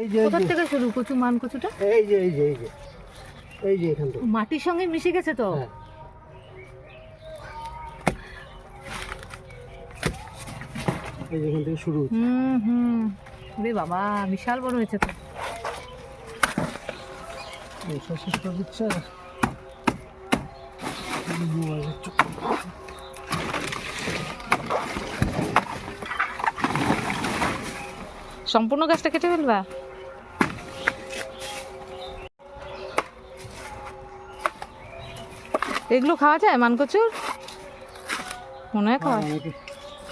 এই যে কোথা থেকে শুরু কচু মান কচুটা? এই যে এই যে এই যে এই যে এখান থেকে মাটির সঙ্গে মিশে গেছে তো। হ্যাঁ। এই যে এখান থেকে শুরু হচ্ছে। হুম। ওরে বাবা বিশাল বড় হয়েছে তো। শেষ করে দিচ্ছে। সম্পূর্ণ গাছটা কেটে ফেলবা? এগুলো খাওয়া যায় মানকচুর? মনে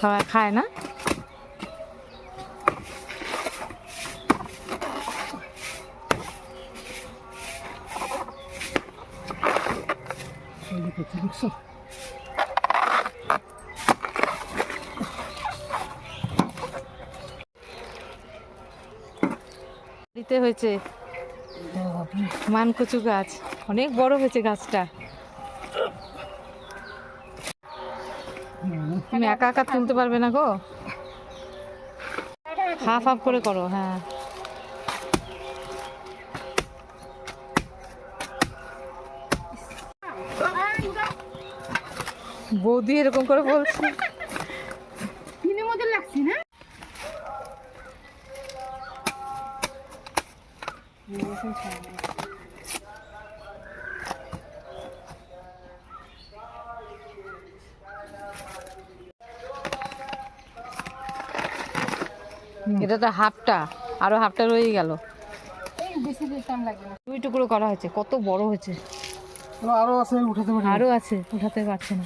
হয় খায় না? দিতে হয়েছে মানকচু গাছ, অনেক বড় হয়েছে গাছটা। তুমি একা একা তুলতে পারবে না গো, হাফ হাফ করে করো। হ্যাঁ বৌদি এরকম করে বলছে। লাগছে না? এটা তো হাফটা, আরো হাফটা রয়ে গেল। দুই টুকরো করা হয়েছে, কত বড় হয়েছে। আরো আছে, উঠাতে পারি। আরো আছে, উঠাতে পারছে না।